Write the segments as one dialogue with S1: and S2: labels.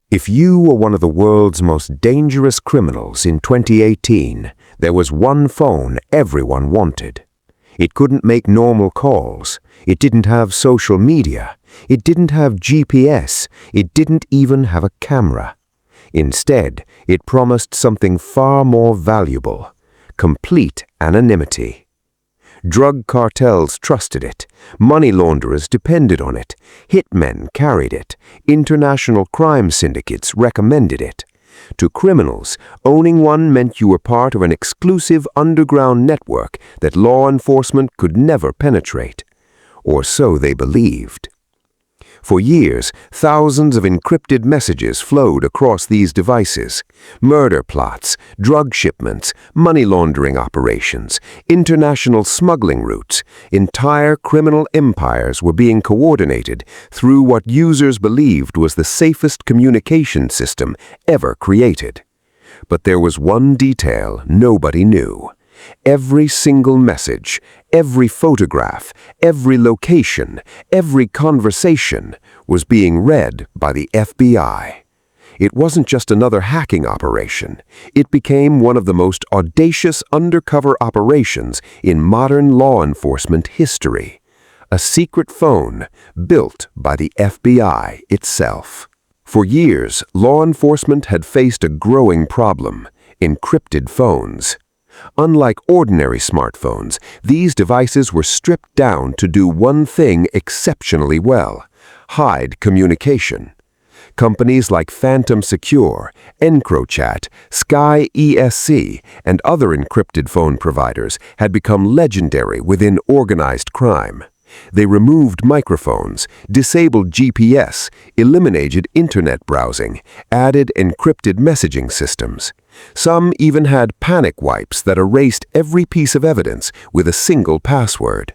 S1: If you were one of the world's most dangerous criminals in 2018, there was one phone everyone wanted. It couldn't make normal calls. It didn't have social media. It didn't have GPS. It didn't even have a camera. Instead, it promised something far more valuable: complete anonymity. Drug cartels trusted it. Money launderers depended on it. Hitmen carried it. International crime syndicates recommended it. To criminals, owning one meant you were part of an exclusive underground network that law enforcement could never penetrate. Or so they believed. For years, thousands of encrypted messages flowed across these devices. Murder plots, drug shipments, money laundering operations, international smuggling routes. Entire criminal empires were being coordinated through what users believed was the safest communication system ever created. But there was one detail nobody knew. Every single message, every photograph, every location, every conversation was being read by the FBI. It wasn't just another hacking operation. It became one of the most audacious undercover operations in modern law enforcement history. A secret phone built by the FBI itself. For years, law enforcement had faced a growing problem: encrypted phones. Unlike ordinary smartphones, these devices were stripped down to do one thing exceptionally well: hide communication. Companies like Phantom Secure, EncroChat, Sky ESC, and other encrypted phone providers had become legendary within organized crime. They removed microphones, disabled GPS, eliminated internet browsing, added encrypted messaging systems. Some even had panic wipes that erased every piece of evidence with a single password.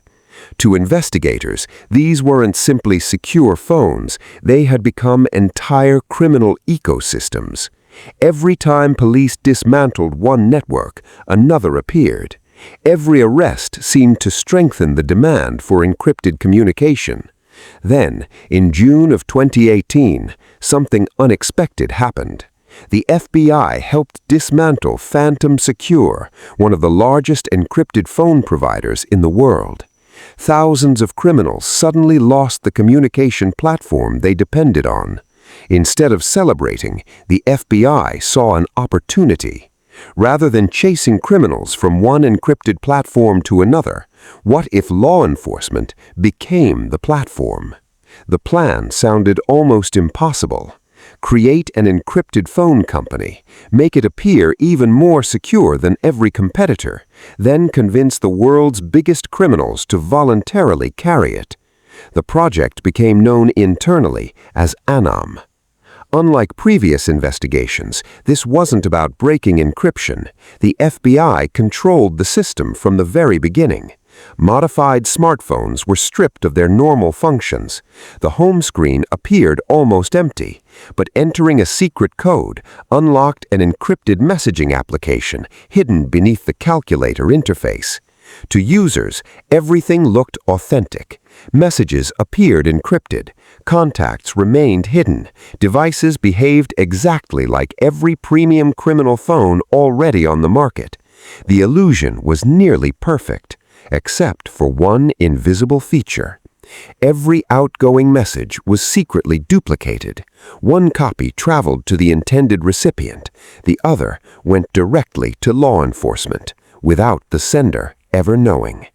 S1: To investigators, these weren't simply secure phones, they had become entire criminal ecosystems. Every time police dismantled one network, another appeared. Every arrest seemed to strengthen the demand for encrypted communication. Then, in June of 2018, something unexpected happened. The FBI helped dismantle Phantom Secure, one of the largest encrypted phone providers in the world. Thousands of criminals suddenly lost the communication platform they depended on. Instead of celebrating, the FBI saw an opportunity. Rather than chasing criminals from one encrypted platform to another, what if law enforcement became the platform? The plan sounded almost impossible. Create an encrypted phone company, make it appear even more secure than every competitor, then convince the world's biggest criminals to voluntarily carry it. The project became known internally as ANOM. Unlike previous investigations, this wasn't about breaking encryption. The FBI controlled the system from the very beginning. Modified smartphones were stripped of their normal functions. The home screen appeared almost empty, but entering a secret code unlocked an encrypted messaging application hidden beneath the calculator interface. To users, everything looked authentic. Messages appeared encrypted. Contacts remained hidden. Devices behaved exactly like every premium criminal phone already on the market. The illusion was nearly perfect, except for one invisible feature. Every outgoing message was secretly duplicated. One copy traveled to the intended recipient. The other went directly to law enforcement, without the sender ever knowing.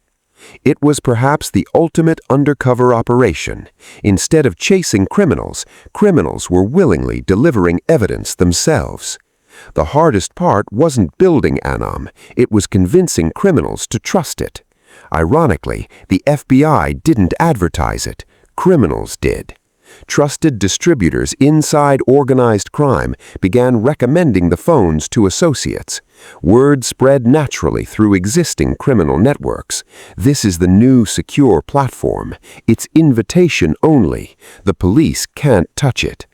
S1: It was perhaps the ultimate undercover operation. Instead of chasing criminals, criminals were willingly delivering evidence themselves. The hardest part wasn't building ANOM, it was convincing criminals to trust it. Ironically, the FBI didn't advertise it, criminals did. Trusted distributors inside organized crime began recommending the phones to associates. Word spread naturally through existing criminal networks. This is the new secure platform. It's invitation only. The police can't touch it.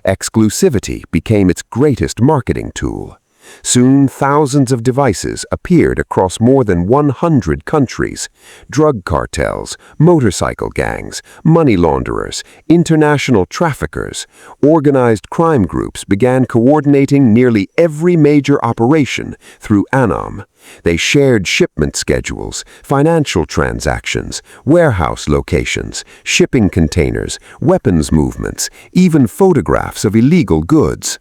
S1: Exclusivity became its greatest marketing tool. Soon, thousands of devices appeared across more than 100 countries. Drug cartels, motorcycle gangs, money launderers, international traffickers, organized crime groups began coordinating nearly every major operation through ANOM. They shared shipment schedules, financial transactions, warehouse locations, shipping containers, weapons movements, even photographs of illegal goods.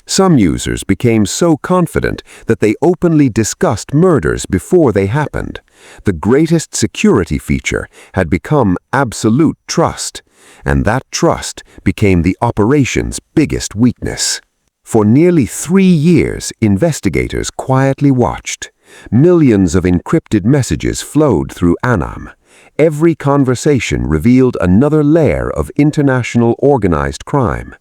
S1: Some users became so confident that they openly discussed murders before they happened. The greatest security feature had become absolute trust, and that trust became the operation's biggest weakness. For nearly 3 years, investigators quietly watched. Millions of encrypted messages flowed through ANOM. Every conversation revealed another layer of international organized crime.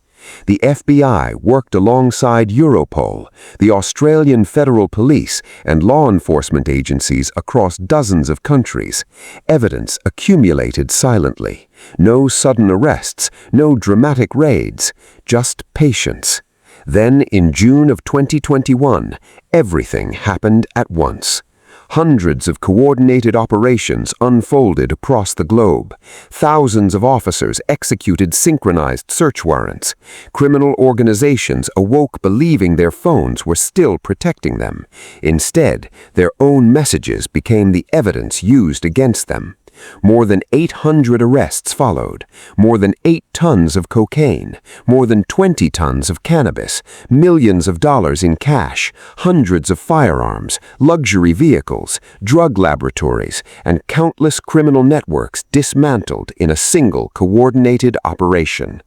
S1: The FBI worked alongside Europol, the Australian Federal Police, and law enforcement agencies across dozens of countries. Evidence accumulated silently. No sudden arrests, no dramatic raids, just patience. Then, in June of 2021, everything happened at once. Hundreds of coordinated operations unfolded across the globe. Thousands of officers executed synchronized search warrants. Criminal organizations awoke believing their phones were still protecting them. Instead, their own messages became the evidence used against them. More than 800 arrests followed, more than 8 tons of cocaine, more than 20 tons of cannabis, millions of dollars in cash, hundreds of firearms, luxury vehicles, drug laboratories, and countless criminal networks dismantled in a single coordinated operation.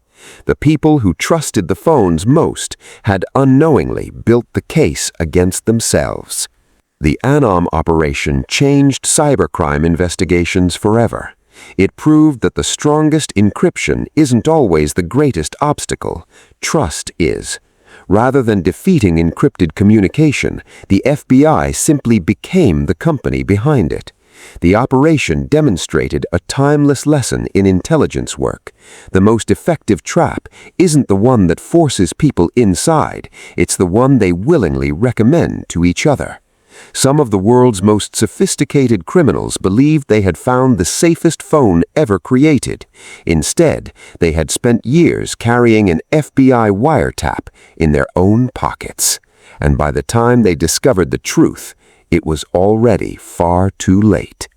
S1: The people who trusted the phones most had unknowingly built the case against themselves. The ANOM operation changed cybercrime investigations forever. It proved that the strongest encryption isn't always the greatest obstacle. Trust is. Rather than defeating encrypted communication, the FBI simply became the company behind it. The operation demonstrated a timeless lesson in intelligence work. The most effective trap isn't the one that forces people inside, it's the one they willingly recommend to each other. Some of the world's most sophisticated criminals believed they had found the safest phone ever created. Instead, they had spent years carrying an FBI wiretap in their own pockets. And by the time they discovered the truth, it was already far too late.